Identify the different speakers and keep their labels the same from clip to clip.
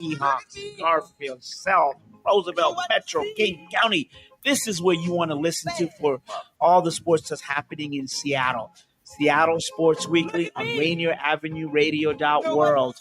Speaker 1: Seahawks, Garfield, South, Roosevelt, Metro, King County. This is where you want to listen to for all the sports that's happening in Seattle. Seattle Sports Weekly on Rainier Avenue Radio World.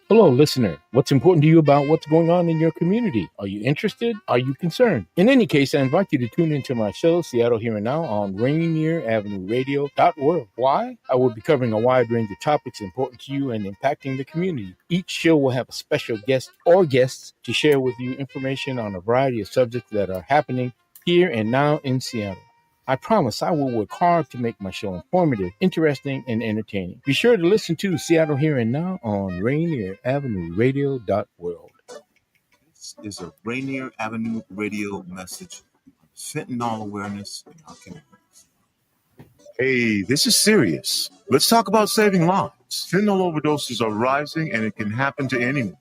Speaker 2: Hello, listener. What's important to you about what's going on in your community? Are you interested? Are you concerned? In any case, I invite you to tune into my show, Seattle Here and Now, on Rainier Avenue Radio World. Why? I will be covering a wide range of topics important to you and impacting the community. Each show will have a special guest or guests to share with you information on a variety of subjects that are happening here and now in Seattle. I promise I will work hard to make my show informative, interesting, and entertaining. Be sure to listen to Seattle Here and Now on Rainier Avenue Radio World.
Speaker 3: This is a Rainier Avenue Radio message on fentanyl awareness in our communities. Hey, this is serious. Let's talk about saving lives. Fentanyl overdoses are rising, and it can happen to anyone.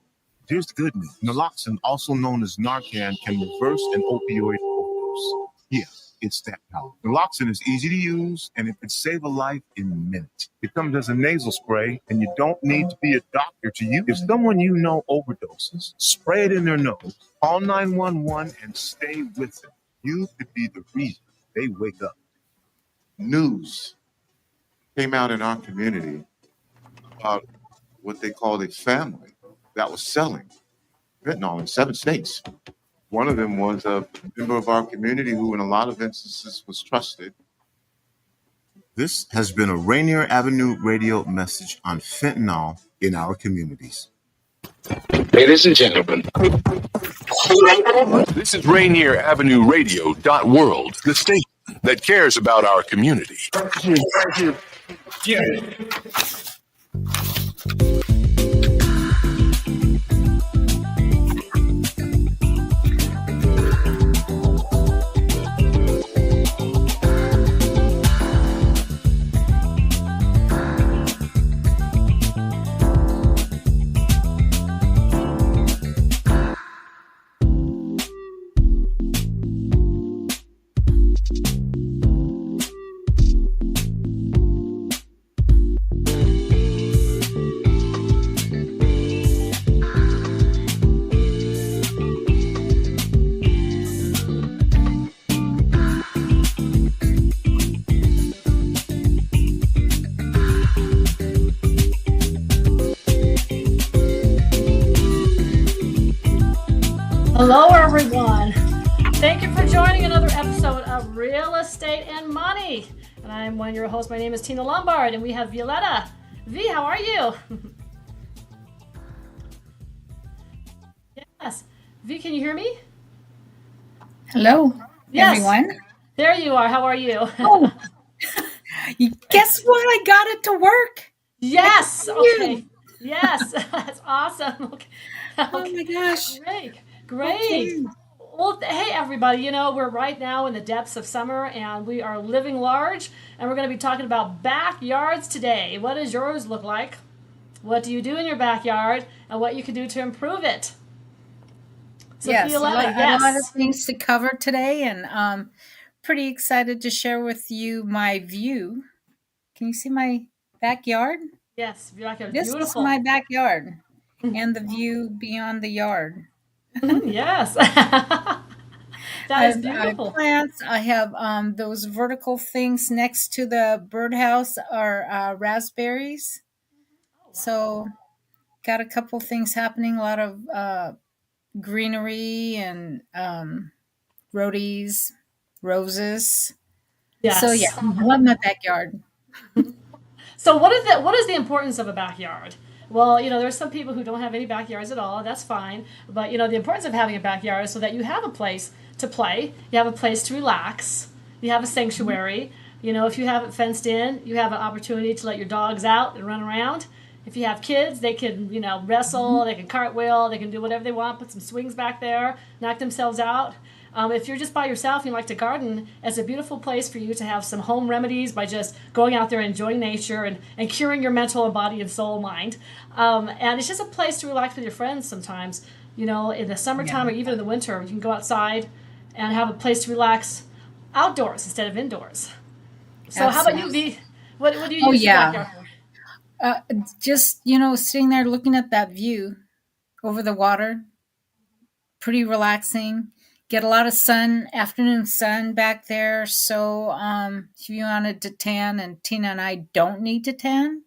Speaker 3: Here's the good news. Naloxone, also known as Narcan, can reverse an opioid overdose. Yeah. It's that power. Naloxone is easy to use, and it can save a life in minutes. It comes as a nasal spray, and you don't need to be a doctor to use it. If someone you know overdoses, spray it in their nose, call 911, and stay with them. You could be the reason they wake up.
Speaker 4: News came out in our community about what they called a family that was selling fentanyl in 7 states. One of them was a member of our community who in a lot of instances was trusted.
Speaker 3: This has been a Rainier Avenue Radio message on fentanyl in our communities.
Speaker 5: Ladies and gentlemen, this is Rainier Avenue Radio World, the station that cares about our community. Yeah.
Speaker 6: Hello, everyone. Thank you for joining another episode of Real Estate and Money. And I'm one of your hosts. My name is Tina Lombard, and we have Violeta. V, how are you? Yes. V, can you hear me?
Speaker 7: Hello,
Speaker 6: yes.
Speaker 7: Everyone.
Speaker 6: There you are. How are you?
Speaker 7: Oh, guess what? I got it to work.
Speaker 6: Yes. Okay. Yes. That's awesome. Okay.
Speaker 7: Oh my gosh.
Speaker 6: Great.
Speaker 7: Okay.
Speaker 6: Well, hey, everybody, we're right now in the depths of summer, and we are living large, and we're going to be talking about backyards today. What does yours look like? What do you do in your backyard, and what you can do to improve it? So
Speaker 7: Yes, a lot
Speaker 6: yes.
Speaker 7: of things to cover today, and pretty excited to share with you my view. Can you see my backyard?
Speaker 6: Yes, backyard.
Speaker 7: This
Speaker 6: Beautiful.
Speaker 7: is my backyard, and the view beyond the yard.
Speaker 6: Yes. That is beautiful.
Speaker 7: I have plants. I have those vertical things next to the birdhouse are raspberries. So got a couple things happening, a lot of greenery and roses.
Speaker 6: Yes.
Speaker 7: So yeah, I love my backyard.
Speaker 6: So what is the importance of a backyard? Well, there's some people who don't have any backyards at all. That's fine. But, the importance of having a backyard is so that you have a place to play. You have a place to relax. You have a sanctuary. If you have it fenced in, you have an opportunity to let your dogs out and run around. If you have kids, they can, wrestle, they can cartwheel, they can do whatever they want, put some swings back there, knock themselves out. If you're just by yourself and you like to garden, it's a beautiful place for you to have some home remedies by just going out there and enjoying nature and curing your mental and body and soul and mind. And it's just a place to relax with your friends sometimes. In the summertime or even in the winter, you can go outside and have a place to relax outdoors instead of indoors. So Absolutely. How about you, V? What do you use your backyard for?
Speaker 7: Uh, just, sitting there looking at that view over the water, pretty relaxing. Get a lot of sun, afternoon sun back there. So if you wanted to tan, and Tina and I don't need to tan,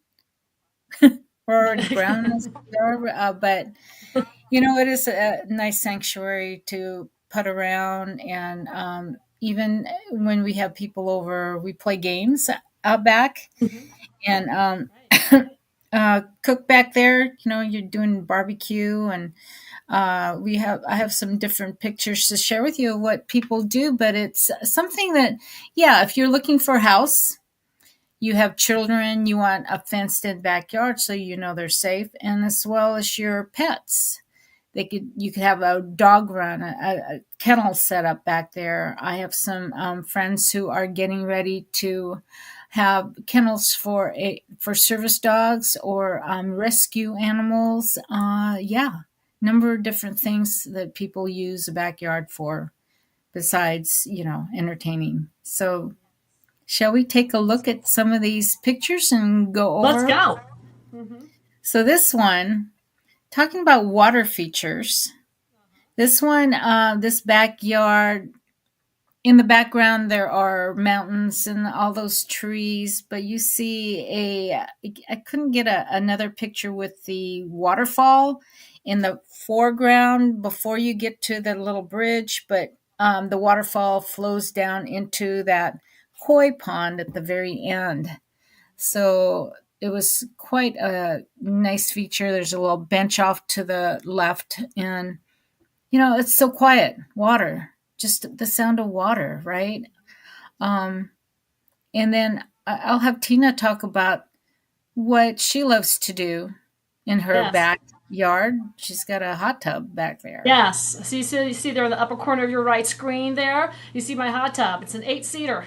Speaker 7: we're already brown as we are, but it is a nice sanctuary to put around. And even when we have people over, we play games out back and cook back there. You're doing barbecue, and I have some different pictures to share with you of what people do. But it's something that, yeah, if you're looking for a house, you have children, you want a fenced-in backyard so they're safe, and as well as your pets. You could have a dog run, a kennel set up back there. I have some friends who are getting ready to have kennels for service dogs or rescue animals. Number of different things that people use the backyard for besides, entertaining. So shall we take a look at some of these pictures and go over?
Speaker 6: Let's go.
Speaker 7: So this one, talking about water features, this one, this backyard, in the background there are mountains and all those trees, but you see I couldn't get another picture with the waterfall in the foreground before you get to the little bridge, but the waterfall flows down into that koi pond at the very end. So it was quite a nice feature. There's a little bench off to the left, and it's so quiet. Water, just the sound of water, right? And then I'll have Tina talk about what she loves to do in her backyard. She's got a hot tub back there.
Speaker 6: Yes. So you see there in the upper corner of your right screen there, you see my hot tub. It's an 8-seater.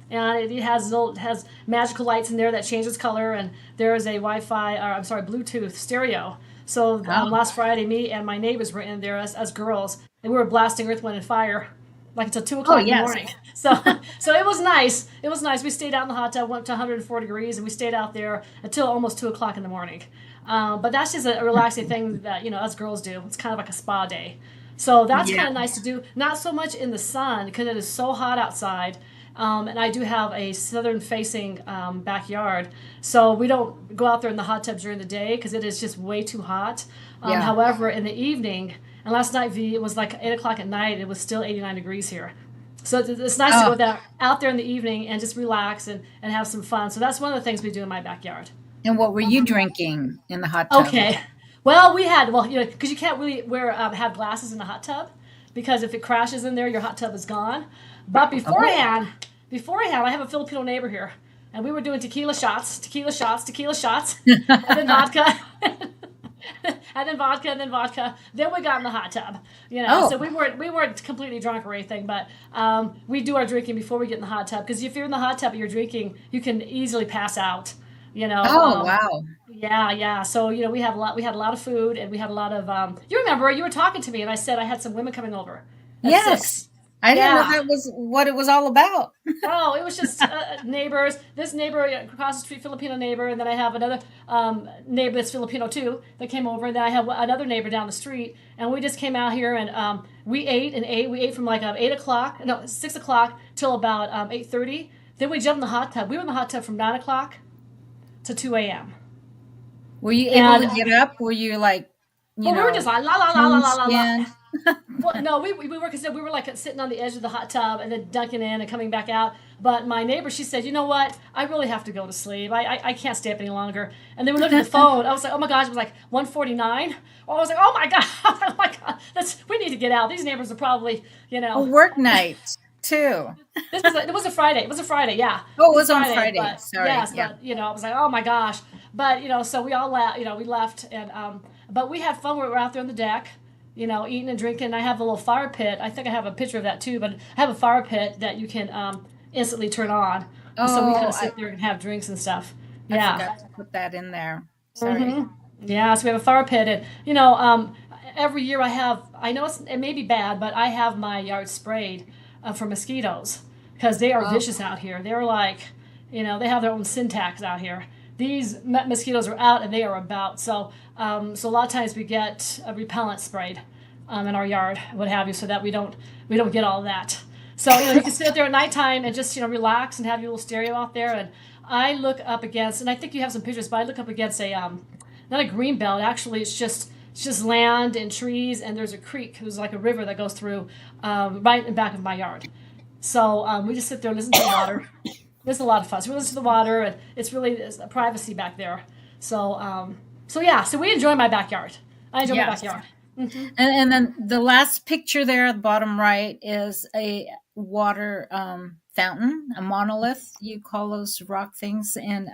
Speaker 6: And it has magical lights in there that changes color, and there is a Bluetooth stereo. So last Friday, me and my neighbors were in there as girls, and we were blasting Earth, Wind, and Fire like until 2 o'clock in the morning. So it was nice. It was nice. We stayed out in the hot tub, went to 104 degrees, and we stayed out there until almost 2 o'clock in the morning. But that's just a relaxing thing that us girls do. It's kind of like a spa day. So that's kind of nice to do. Not so much in the sun because it is so hot outside. And I do have a southern-facing backyard, so we don't go out there in the hot tub during the day because it is just way too hot. However, in the evening, and last night it was like 8 o'clock at night, it was still 89 degrees here. So it's nice to go out there in the evening and just relax and have some fun. So that's one of the things we do in my backyard.
Speaker 7: And what were you drinking in the hot tub?
Speaker 6: Okay. Well, because you can't really have glasses in the hot tub, because if it crashes in there, your hot tub is gone. But beforehand, I have a Filipino neighbor here, and we were doing tequila shots, and then vodka, and then vodka. Then we got in the hot tub, So we weren't completely drunk or anything, but we do our drinking before we get in the hot tub, because if you're in the hot tub and you're drinking, you can easily pass out.
Speaker 7: Wow.
Speaker 6: Yeah. So we had a lot of food, and we had a lot of. You remember you were talking to me, and I said I had some women coming over.
Speaker 7: Yes. 6. I didn't know that was what it was all about.
Speaker 6: Oh, it was just neighbors. This neighbor across the street, Filipino neighbor, and then I have another neighbor that's Filipino too that came over, and then I have another neighbor down the street, and we just came out here and we ate. We ate from like 6 o'clock till about 8:30. Then we jumped in the hot tub. We were in the hot tub from 9 o'clock to 2 a.m.
Speaker 7: Were you able to get up? Were you like,
Speaker 6: we were just like la la la la la la. Well, no, we were like sitting on the edge of the hot tub and then dunking in and coming back out. But my neighbor, she said, you know what? I really have to go to sleep. I can't stay up any longer. And then we looked at the phone. I was like, oh my gosh, it was like 1:49. I was like, oh my god, we need to get out. These neighbors are probably,
Speaker 7: A work night too.
Speaker 6: It was a Friday. It was a Friday, yeah.
Speaker 7: Oh, it was on Friday.
Speaker 6: But,
Speaker 7: sorry.
Speaker 6: Yes, yeah. But I was like, oh my gosh. But so we all we left, and but we had fun. We were out there on the deck. Eating and drinking. I have a little fire pit. I think I have a picture of that too, but I have a fire pit that you can instantly turn on. So we kind of sit there and have drinks and stuff. Yeah.
Speaker 7: I forgot to put that in there. Sorry.
Speaker 6: Mm-hmm. Yeah, so we have a fire pit. And, every year I know it may be bad, but I have my yard sprayed for mosquitoes because they are vicious out here. They're like, they have their own syntax out here. these mosquitoes are out and they are about. So so a lot of times we get a repellent sprayed in our yard, what have you, so that we don't get all that. So you can sit out there at nighttime and just relax and have your little stereo out there. And I look up against, and I think you have some pictures, but I look up against a not a green belt. Actually, it's just land and trees, and there's a creek. There's like a river that goes through right in the back of my yard. So we just sit there and listen to the water. It's a lot of fun. So we listen to the water, and it's a privacy back there. So so we enjoy my backyard. I enjoy my backyard. Mm-hmm.
Speaker 7: And then the last picture there at the bottom right is a water fountain, a monolith. You call those rock things, and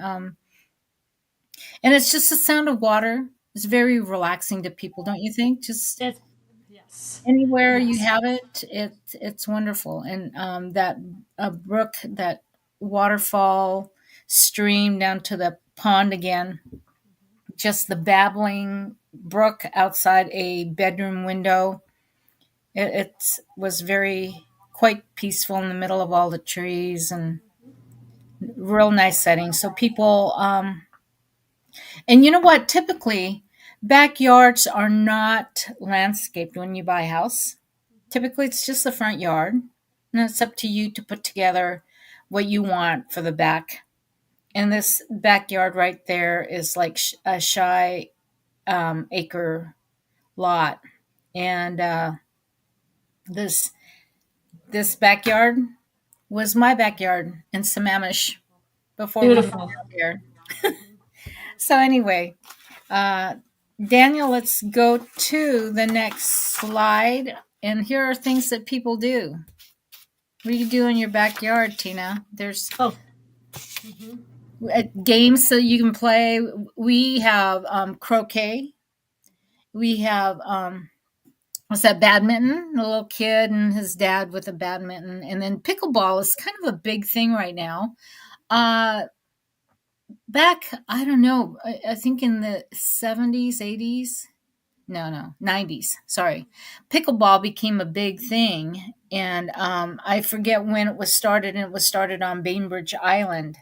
Speaker 7: it's just the sound of water. It's very relaxing to people, don't you think? Just
Speaker 6: yes.
Speaker 7: anywhere
Speaker 6: Yes.
Speaker 7: you have it, it's wonderful. And that brook, that waterfall stream down to the pond again, just the babbling brook outside a bedroom window. It was quite peaceful in the middle of all the trees, and real nice setting. So people, and you know what? Typically, backyards are not landscaped when you buy a house. Typically, it's just the front yard, and it's up to you to put together what you want for the back. And this backyard right there is like a shy acre lot, and this backyard was my backyard in Sammamish before we moved
Speaker 6: Beautiful.
Speaker 7: out here. So anyway, Daniel, let's go to the next slide. And here are things that people do. What do you do in your backyard, Tina? There's games that you can play. We have croquet. We have what's that, badminton? A little kid and his dad with a badminton. And then pickleball is kind of a big thing right now. Back, I don't know, I think in the 70s, 80s, no, 90s, sorry. Pickleball became a big thing. And I forget when it was started, and it was started on Bainbridge Island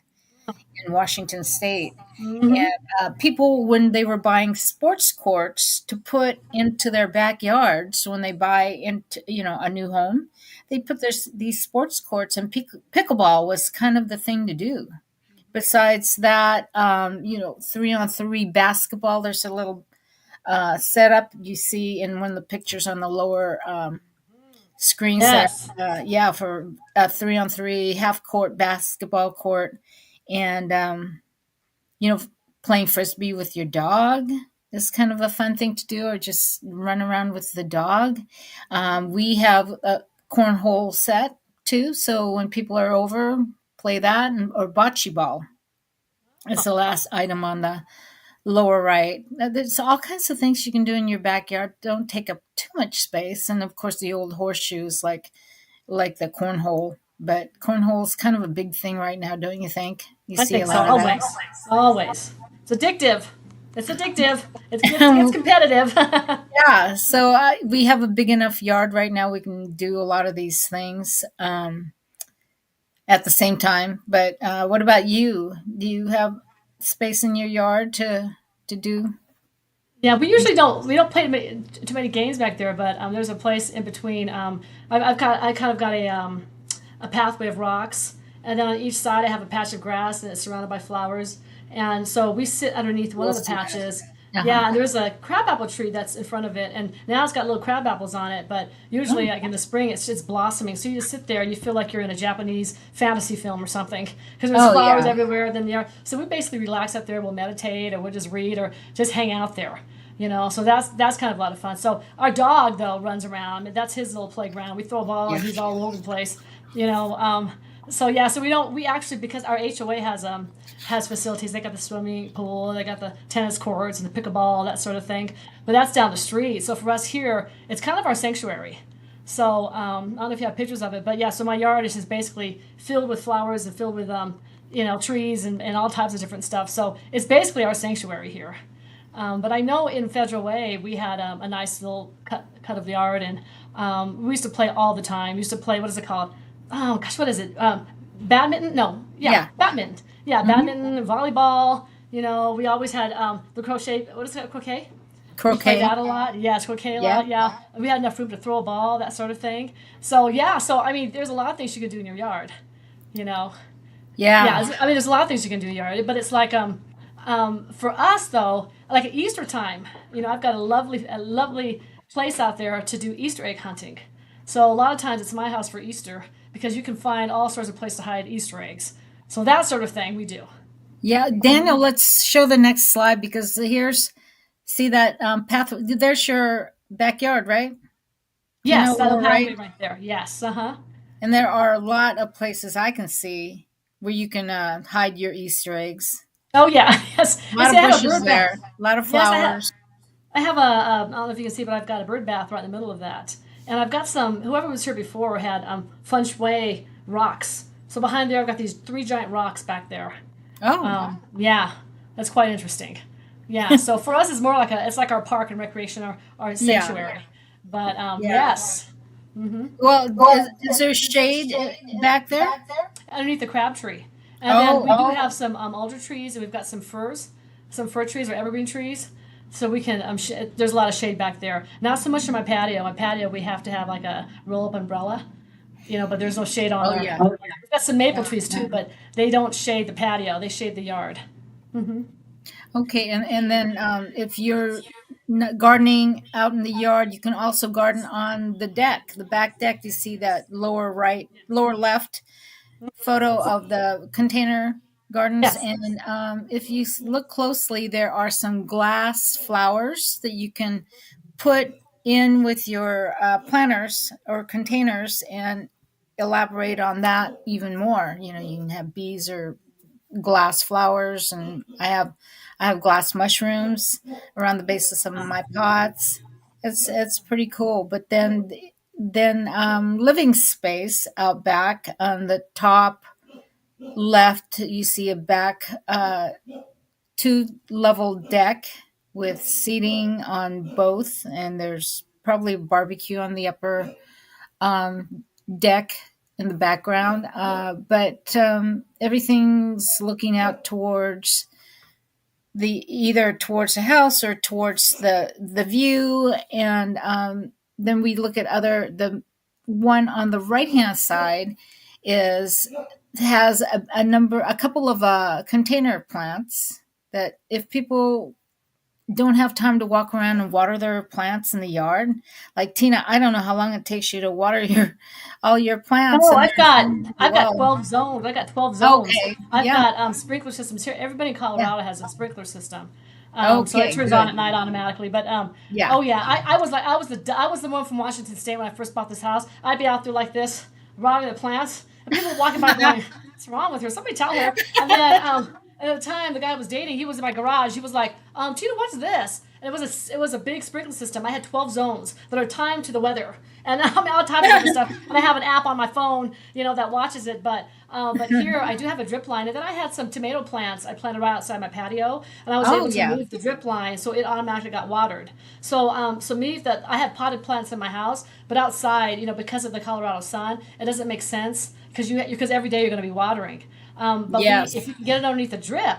Speaker 7: in Washington State.
Speaker 6: Mm-hmm.
Speaker 7: And people, when they were buying sports courts to put into their backyards, when they buy into a new home, they put these sports courts, and pickleball was kind of the thing to do. Besides that, 3-on-3 basketball. There's a little setup you see in one of the pictures on the lower screen.
Speaker 6: Yes.
Speaker 7: Set. For a 3-on-3 half court basketball court, and playing frisbee with your dog is kind of a fun thing to do, or just run around with the dog. We have a cornhole set too, so when people are over, play that, or bocce ball. It's the last item on the lower right. There's all kinds of things you can do in your backyard. Don't take up too much space, and of course the old horseshoes, like the cornhole. But cornhole is kind of a big thing right now, don't you think?
Speaker 6: I
Speaker 7: See
Speaker 6: think
Speaker 7: a
Speaker 6: so.
Speaker 7: lot of that.
Speaker 6: Always. It's addictive. It's competitive.
Speaker 7: Yeah. So we have a big enough yard right now. We can do a lot of these things at the same time. But what about you? Do you have space in your yard to do?
Speaker 6: Yeah, we usually don't. We don't play too many games back there, but there's a place in between. I kind of got a pathway of rocks, and then on each side I have a patch of grass, and it's surrounded by flowers. And so we sit underneath one of the patches.
Speaker 7: Uh-huh.
Speaker 6: Yeah, and there's a crabapple tree that's in front of it, and now it's got little crab apples on it. But usually, like in the spring, it's blossoming. So you just sit there and you feel like you're in a Japanese fantasy film or something, because there's flowers everywhere. Then there, so we basically relax up there. We'll meditate, or we'll just read, or just hang out there. So that's kind of a lot of fun. So our dog though runs around. That's his little playground. We throw a ball and he's all over the place. So we actually, because our HOA has facilities. They got the swimming pool, they got the tennis courts and the pickleball, that sort of thing. But that's down the street. So for us here, it's kind of our sanctuary. So I don't know if you have pictures of it, but yeah. So my yard is just basically filled with flowers and filled with trees and all types of different stuff. So it's basically our sanctuary here. But I know in Federal Way we had a nice little cut of the yard, and we used to play all the time. We used to play, what is it called? Oh gosh, what is it? Badminton? No, badminton. Yeah, badminton, volleyball, We always had the crochet. What is it? Croquet. We played
Speaker 7: Croquet.
Speaker 6: that a lot. Yes, croquet a
Speaker 7: Yeah.
Speaker 6: lot. Yeah, we had enough room to throw a ball, that sort of thing. So yeah, so I mean, there's a lot of things you can do in your yard. You know. Yeah,
Speaker 7: Yeah.
Speaker 6: I mean, there's a lot of things you can do in your yard, but it's like for us though, like at Easter time, I've got a lovely place out there to do Easter egg hunting. So a lot of times it's my house for Easter because you can find all sorts of places to hide Easter eggs. So that sort of thing we do.
Speaker 7: Yeah. Daniel, let's show the next slide because see that path. There's your backyard, right? You
Speaker 6: Yes,
Speaker 7: know
Speaker 6: that little
Speaker 7: where, right?
Speaker 6: pathway right there. Yes, uh-huh.
Speaker 7: And there are a lot of places I can see where you can hide your Easter eggs.
Speaker 6: Oh yeah, yes.
Speaker 7: A
Speaker 6: I
Speaker 7: lot
Speaker 6: see,
Speaker 7: of
Speaker 6: I have a
Speaker 7: bushes
Speaker 6: bird
Speaker 7: there,
Speaker 6: bath.
Speaker 7: a lot of
Speaker 6: Yes,
Speaker 7: flowers.
Speaker 6: I have I don't know if you can see, but I've got a bird bath right in the middle of that. And I've got whoever was here before had feng shui rocks. So behind there, I've got these 3 giant rocks back there.
Speaker 7: Oh,
Speaker 6: Yeah, that's quite interesting. Yeah, so for us, it's more like it's like our park and recreation, our
Speaker 7: yeah,
Speaker 6: sanctuary. But
Speaker 7: yeah.
Speaker 6: yes,
Speaker 7: Well, is there shade back there?
Speaker 6: underneath the crab tree. And then
Speaker 7: Oh,
Speaker 6: we do have some alder trees, and we've got some some fir trees or evergreen trees. So we can, there's a lot of shade back there. Not so much in my patio. My patio, we have to have like a roll-up umbrella, but there's no shade on
Speaker 7: oh
Speaker 6: there.
Speaker 7: yeah,
Speaker 6: We've got some maple trees too, but they don't shade the patio. They shade the yard.
Speaker 7: okay. And then if you're gardening out in the yard, you can also garden on the deck, the back deck. You see that lower left photo of the container gardens,
Speaker 6: Yes.
Speaker 7: and if you look closely, there are some glass flowers that you can put in with your planters or containers and elaborate on that even more. You can have bees or glass flowers, and I have glass mushrooms around the base of some of my pots. It's pretty cool. But then living space out back on the top left, you see a back 2-level deck with seating on both, and there's probably a barbecue on the upper deck in the background. But everything's looking out towards either towards the house or towards the view, and then we look at the one on the right hand side has a couple of container plants that if people don't have time to walk around and water their plants in the yard, like Tina, I don't know how long it takes you to water all your plants,
Speaker 6: No,
Speaker 7: and
Speaker 6: I've got I've got
Speaker 7: well,
Speaker 6: 12 zones. I got 12 zones.
Speaker 7: okay,
Speaker 6: I've
Speaker 7: yeah,
Speaker 6: got sprinkler systems here. Everybody in
Speaker 7: yeah,
Speaker 6: Colorado has a sprinkler system. So it
Speaker 7: okay,
Speaker 6: turns on
Speaker 7: good,
Speaker 6: at night automatically. But
Speaker 7: yeah,
Speaker 6: oh yeah, I was the one from Washington State when I first bought this house. I'd be out there like this, watering the plants, and people were walking by going, "What's wrong with her? Somebody tell her." And then at the time the guy I was dating, he was in my garage. He was like, "Tina, what's this?" And it was a big sprinkler system. I had 12 zones that are timed to the weather, and I'm all timed to different stuff. And I have an app on my phone, that watches it. But here I do have a drip line, and then I had some tomato plants I planted right outside my patio, and I was
Speaker 7: oh
Speaker 6: able to
Speaker 7: yeah,
Speaker 6: move the drip line so it automatically got watered. So that I have potted plants in my house, but outside, because of the Colorado sun, it doesn't make sense because every day you're going to be watering. But if
Speaker 7: yes,
Speaker 6: you can get it underneath the drip.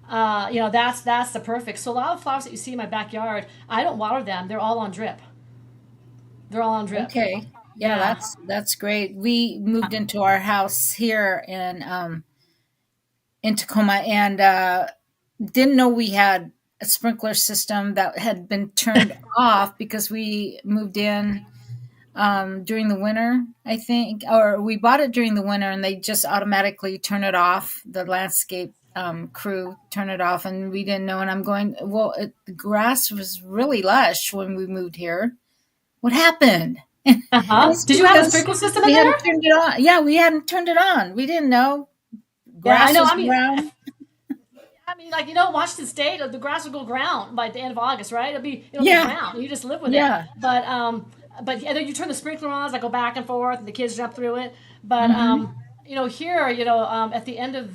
Speaker 6: That's the perfect. So a lot of flowers that you see in my backyard, I don't water them. They're all on drip. They're all on drip.
Speaker 7: okay, yeah,
Speaker 6: Yeah.
Speaker 7: that's great. We moved into our house here in Tacoma, and didn't know we had a sprinkler system that had been turned off because we moved in during the winter, I think, or we bought it during the winter, and they just automatically turn it off. The landscape crew turn it off, and we didn't know. And I'm going, well, the grass was really lush when we moved here. What happened? And it's
Speaker 6: Did you have a
Speaker 7: because
Speaker 6: sprinkler system in
Speaker 7: we
Speaker 6: there?
Speaker 7: hadn't turned it on. Yeah, we hadn't turned it on. We didn't know
Speaker 6: Yeah, I
Speaker 7: grass
Speaker 6: know.
Speaker 7: was brown.
Speaker 6: Washington State, the grass would go brown by the end of August, right? It'll be
Speaker 7: Yeah,
Speaker 6: brown. You just live with it.
Speaker 7: yeah.
Speaker 6: But and then you turn the sprinkler on as I go back and forth, and the kids jump through it. But
Speaker 7: Hmm.
Speaker 6: here, at the end of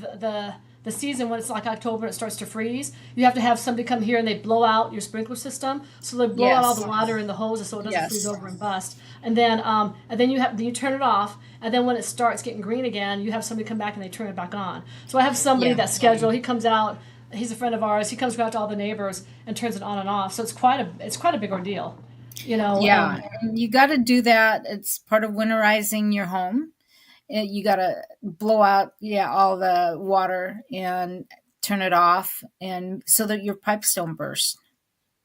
Speaker 6: the season when it's like October, it starts to freeze. You have to have somebody come here and they blow out your sprinkler system, so they blow out all the
Speaker 7: Yes,
Speaker 6: water in the hoses so it doesn't freeze
Speaker 7: yes,
Speaker 6: over and bust. And then you turn it off, and then when it starts getting green again, you have somebody come back and they turn it back on. So I have somebody
Speaker 7: yeah,
Speaker 6: that's scheduled. He comes out he's a friend of ours. He comes out to all the neighbors and turns it on and off. So it's quite a big ordeal.
Speaker 7: Yeah, and you got to do that. It's part of winterizing your home. You got to blow out, all the water and turn it off, and so that your pipes don't burst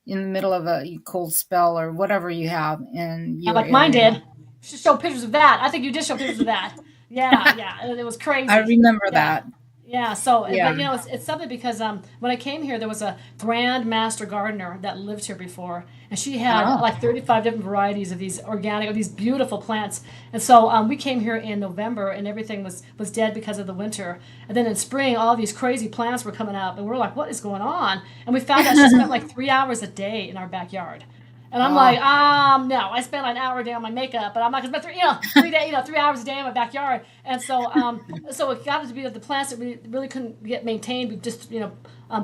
Speaker 7: in the middle of a cold spell or whatever you have in your
Speaker 6: like mine
Speaker 7: area.
Speaker 6: did. Should show pictures of that. I think you did show pictures of that. Yeah, it was crazy.
Speaker 7: I remember
Speaker 6: Yeah.
Speaker 7: that.
Speaker 6: Yeah, so
Speaker 7: Yeah.
Speaker 6: but it's something because when I came here, there was a grand master gardener that lived here before, and she had
Speaker 7: Oh.
Speaker 6: like 35 different varieties of these organic, of these beautiful plants. And so we came here in November, and everything was dead because of the winter. And then in spring, all these crazy plants were coming up, and we're like, "What is going on?" And we found out she spent like 3 hours a day in our backyard. And I'm like, no, I spend like an hour a day on my makeup, but I'm not gonna spend 3 hours a day in my backyard. And so, so it got to be that the plants that we really couldn't get maintained. We just,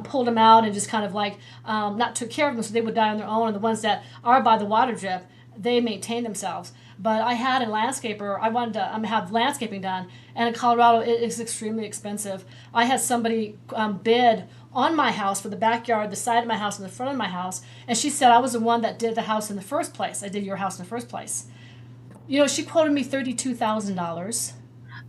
Speaker 6: pulled them out and just kind of like not took care of them, so they would die on their own. And the ones that are by the water drip, they maintain themselves. But I had a landscaper. I wanted to have landscaping done, and in Colorado, it is extremely expensive. I had somebody bid on my house for the backyard, the side of my house, and the front of my house, and she said I was the one that did the house in the first place. I did your house in the first place. She quoted me $32,000.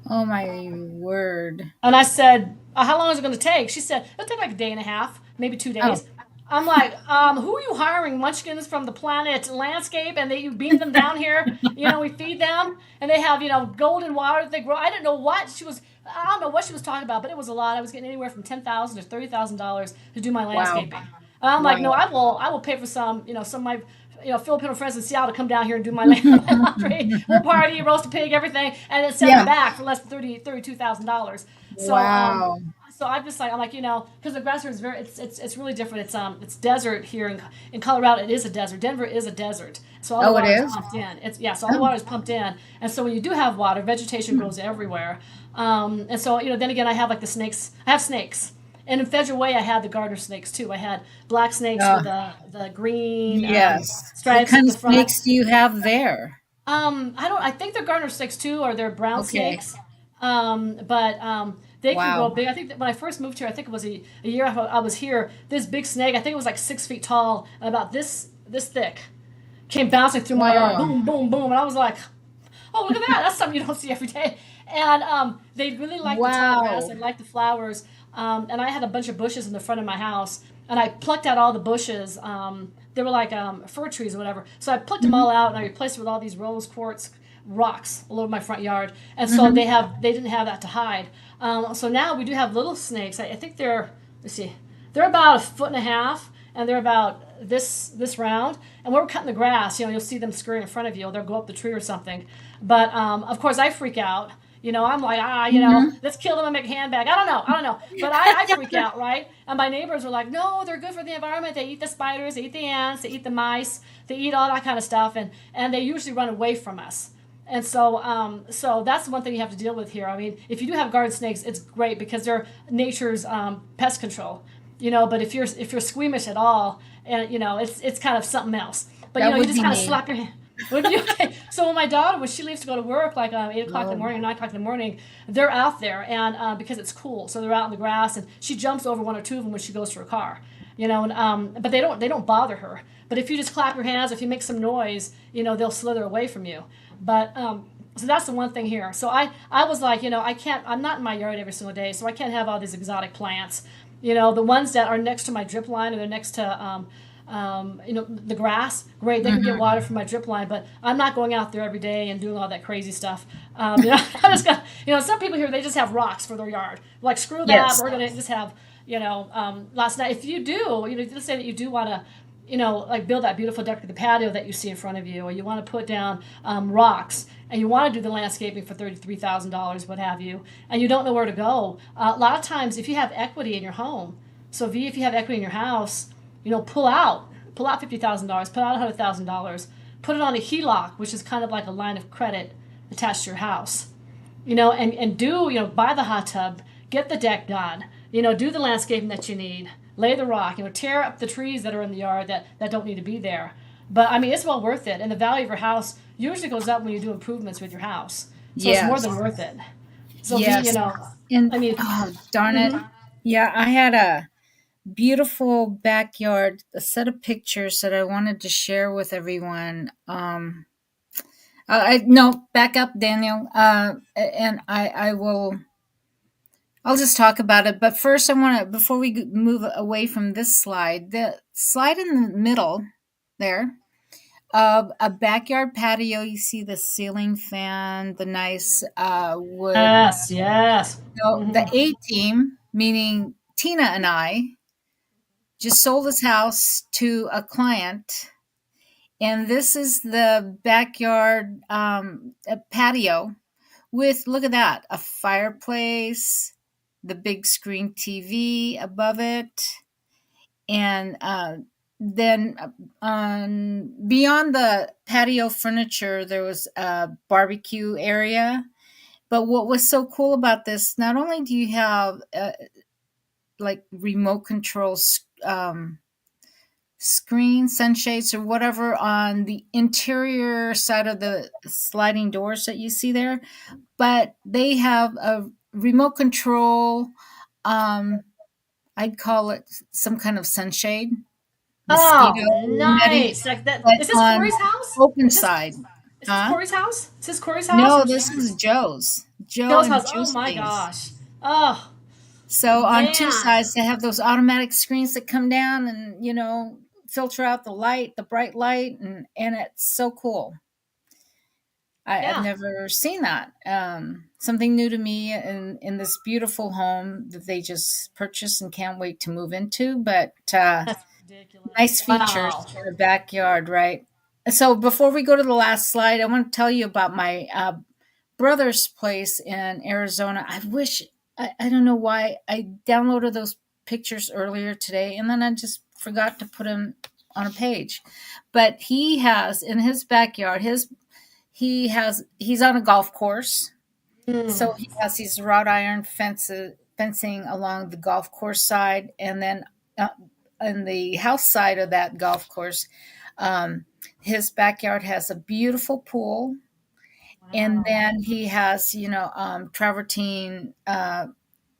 Speaker 7: Oh my word!
Speaker 6: And I said, how long is it going to take? She said, it'll take like a day and a half, maybe 2 days.
Speaker 7: Oh.
Speaker 6: I'm like, who are you hiring? Munchkins from the planet landscape, and you beam them down here. We feed them, and they have, golden water that they grow. I don't know what she was talking about, but it was a lot. I was getting anywhere from $10,000 to $30,000 to do my landscaping. And I'm like, no, I will pay for some of my Filipino friends in Seattle to come down here and do my laundry. We'll party, roast a pig, everything, and then send them back for less than $32,000. So,
Speaker 7: Wow.
Speaker 6: So I'm just like, because the grass is it's really different. It's desert here in Colorado. It is a desert. Denver is a desert. So all the water is pumped in. So all the water is pumped in, and so when you do have water, vegetation grows everywhere. And so then again, I have like the snakes. I have snakes. And in Federal Way, I had the garter snakes too. I had black snakes with the green stripes.
Speaker 7: What kind
Speaker 6: at
Speaker 7: of
Speaker 6: the front.
Speaker 7: snakes do you have there?
Speaker 6: I think they're garter snakes too, or they're brown
Speaker 7: Okay.
Speaker 6: snakes. But they can
Speaker 7: Wow.
Speaker 6: grow big. I think that when I first moved here, I think it was a year I was here. This big snake, I think it was like 6 feet tall, and about this thick, came bouncing through my yard,
Speaker 7: Wow.
Speaker 6: boom, boom, boom, and I was like, "Oh, look at that! That's something you don't see every day." And they really like the tall grass. They like the flowers. And I had a bunch of bushes in the front of my house, and I plucked out all the bushes. They were like fir trees or whatever. So I plucked them all out, and I replaced it with all these rose quartz rocks all over my front yard. And so they didn't have that to hide. So now we do have little snakes. I think they're about 1.5 feet, and they're about this round. And when we're cutting the grass, you'll see them scurrying in front of you. Or they'll go up the tree or something. But of course, I freak out. I'm like, let's kill them and make a handbag. I don't know. But I freak out, right? And my neighbors are like, no, they're good for the environment. They eat the spiders, they eat the ants, they eat the mice, they eat all that kind of stuff. And they usually run away from us. And so so that's one thing you have to deal with here. I mean, if you do have garden snakes, it's great because they're nature's pest control. But if you're squeamish at all, and it's kind of something else. But
Speaker 7: That
Speaker 6: you
Speaker 7: would
Speaker 6: just
Speaker 7: be
Speaker 6: kind of
Speaker 7: me.
Speaker 6: slap your hand. Would you? Okay. So when my daughter, when she leaves to go to work, like 8 o'clock in the morning or 9 o'clock in the morning, they're out there, and because it's cool, so they're out in the grass, and she jumps over one or two of them when she goes to her car, and but they don't bother her. But if you just clap your hands, if you make some noise, they'll slither away from you. But so that's the one thing here. So I was like, I'm not in my yard every single day, so I can't have all these exotic plants. The ones that are next to my drip line, or they're next to the grass, great, they can get water from my drip line, but I'm not going out there every day and doing all that crazy stuff. I just got, some people here, they just have rocks for their yard. Like, screw that,
Speaker 7: Yes.
Speaker 6: we're going to just have, last night, if you do, let's say that you do want to, like build that beautiful decorative patio that you see in front of you, or you want to put down rocks, and you want to do the landscaping for $33,000, what have you, and you don't know where to go. A lot of times, if you have equity in your home, so if you have equity in your house, pull out $50,000, put out $100,000, put it on a HELOC, which is kind of like a line of credit attached to your house, and do, buy the hot tub, get the deck done, do the landscaping that you need, lay the rock, tear up the trees that are in the yard that don't need to be there. But I mean, it's well worth it, and the value of your house usually goes up when you do improvements with your house, so it's more than worth it. So
Speaker 7: Yes. And
Speaker 6: I mean,
Speaker 7: oh, darn it. Yeah, I had beautiful backyard, a set of pictures that I wanted to share with everyone. No, back up, Daniel. And I will. I'll just talk about it. But first, I want to, before we move away from this slide, the slide in the middle there of a backyard patio. You see the ceiling fan, the nice wood.
Speaker 6: Yes, yes.
Speaker 7: So the A team, meaning Tina and I, just sold this house to a client. And this is the backyard patio with, look at that, a fireplace, the big screen TV above it. And then beyond the patio furniture, there was a barbecue area. But what was so cool about this, not only do you have like remote control screen, sunshades, or whatever on the interior side of the sliding doors that you see there, but they have a remote control. I'd call it some kind of sunshade.
Speaker 6: Oh, nice! Like that. Is this Corey's house?
Speaker 7: Open side.
Speaker 6: Is this Corey's house? Is this Corey's house?
Speaker 7: No, this is Joe's.
Speaker 6: Joe's house. Oh my gosh! Oh.
Speaker 7: So on two sides, they have those automatic screens that come down and filter out the light, the bright light, and it's so cool. I've never seen that. Something new to me in this beautiful home that they just purchased and can't wait to move into. But
Speaker 6: that's ridiculous.
Speaker 7: Nice features in the backyard, right? So before we go to the last slide, I want to tell you about my brother's place in Arizona. I don't know why I downloaded those pictures earlier today, and then I just forgot to put them on a page. But he has in his backyard, he's on a golf course. So he has these wrought iron fencing along the golf course side, and then on the house side of that golf course, his backyard has a beautiful pool. Wow. And then he has, travertine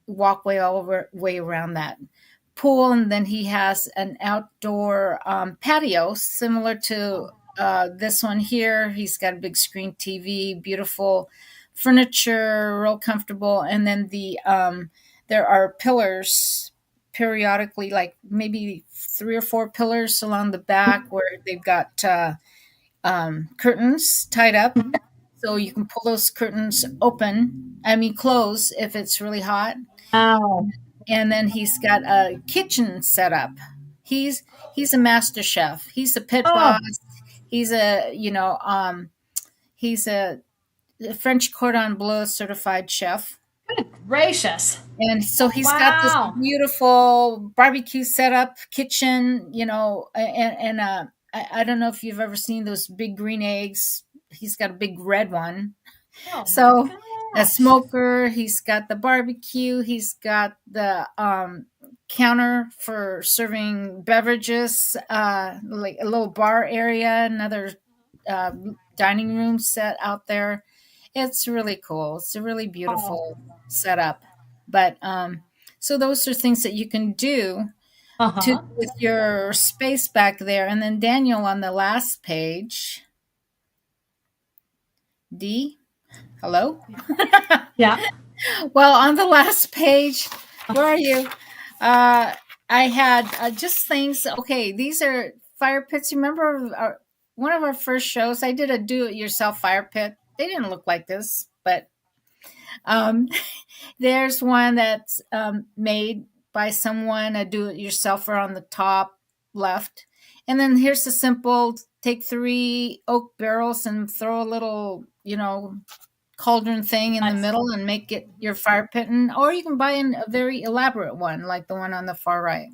Speaker 7: walkway all the way around that pool. And then he has an outdoor patio similar to this one here. He's got a big screen TV, beautiful furniture, real comfortable. And then there are pillars periodically, like maybe 3 or 4 pillars along the back where they've got curtains tied up. So you can pull those curtains close if it's really hot.
Speaker 6: Wow.
Speaker 7: And then he's got a kitchen set up. He's a master chef. He's a pit boss. He's he's a French cordon bleu certified chef.
Speaker 6: Good gracious.
Speaker 7: And so he's got this beautiful barbecue setup kitchen, and I don't know if you've ever seen those big green eggs. He's got a big red one. So a smoker, he's got the barbecue, he's got the counter for serving beverages, like a little bar area, another dining room set out there. It's really cool. It's a really beautiful setup. But so those are things that you can do with your space back there. And then Daniel on the last page. D, hello?
Speaker 6: Yeah.
Speaker 7: Well, on the last page, where are you? I had just things. Okay, these are fire pits. Remember one of our first shows? I did a do-it-yourself fire pit. They didn't look like this, but there's one that's made by someone, a do-it-yourselfer on the top left. And then here's the simple, take 3 oak barrels and throw a little, cauldron thing in the middle and make it your fire pit. Or you can buy a very elaborate one, like the one on the far right.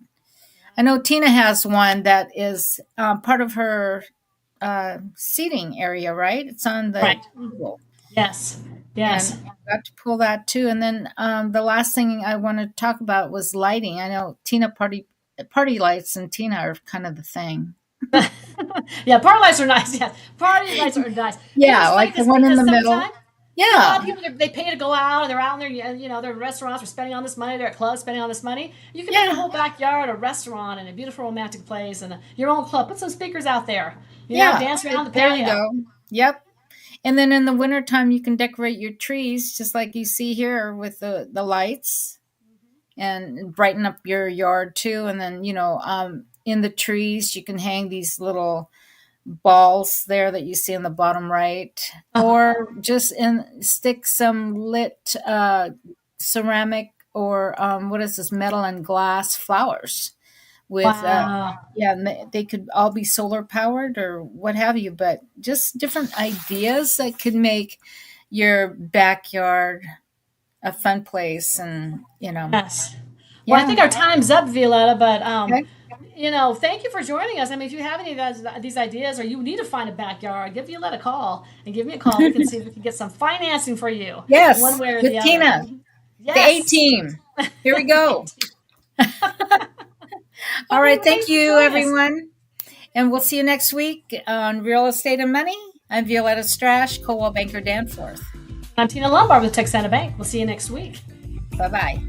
Speaker 7: I know Tina has one that is part of her seating area, right? It's on the table.
Speaker 6: Yes.
Speaker 7: And I got to pull that too. And then the last thing I want to talk about was lighting. I know Tina party lights and Tina are kind of the thing.
Speaker 6: Yeah, party lights are nice. Yeah, party lights are nice.
Speaker 7: Yeah, like the one in the middle.
Speaker 6: A lot of
Speaker 7: Yeah.
Speaker 6: people, they pay to go out, and they're out in their, they're in restaurants, they're spending all this money, they're at clubs spending all this money. You can make your
Speaker 7: Yeah.
Speaker 6: whole backyard a restaurant and a beautiful romantic place and your own club. Put some speakers out there,
Speaker 7: Yeah.
Speaker 6: dance around the
Speaker 7: There you
Speaker 6: patio.
Speaker 7: go. Yep. And then in the wintertime, you can decorate your trees just like you see here with the lights and brighten up your yard too. And then, in the trees, you can hang these little balls there that you see in the bottom right, or just stick some lit ceramic or what is this, metal and glass flowers with
Speaker 6: Wow.
Speaker 7: and they could all be solar powered or what have you, but just different ideas that could make your backyard a fun place. And
Speaker 6: Yes. Well, I
Speaker 7: yeah.
Speaker 6: think our time's up, Violeta, but
Speaker 7: Okay.
Speaker 6: thank you for joining us. I mean, if you have any of these ideas or you need to find a backyard, give Violeta a call and give me a call. We can see if we can get some financing for you.
Speaker 7: Yes,
Speaker 6: One way or
Speaker 7: with
Speaker 6: the
Speaker 7: Tina,
Speaker 6: other.
Speaker 7: the A
Speaker 6: Yes.
Speaker 7: team. Here we go. All right, thank
Speaker 6: Thanks for
Speaker 7: you,
Speaker 6: joining us.
Speaker 7: everyone, and we'll see you next week on Real Estate and Money. I'm Violeta Strash, Coldwell Banker Danforth.
Speaker 6: I'm Tina Lombard with Texana Bank. We'll see you next week.
Speaker 7: Bye-bye.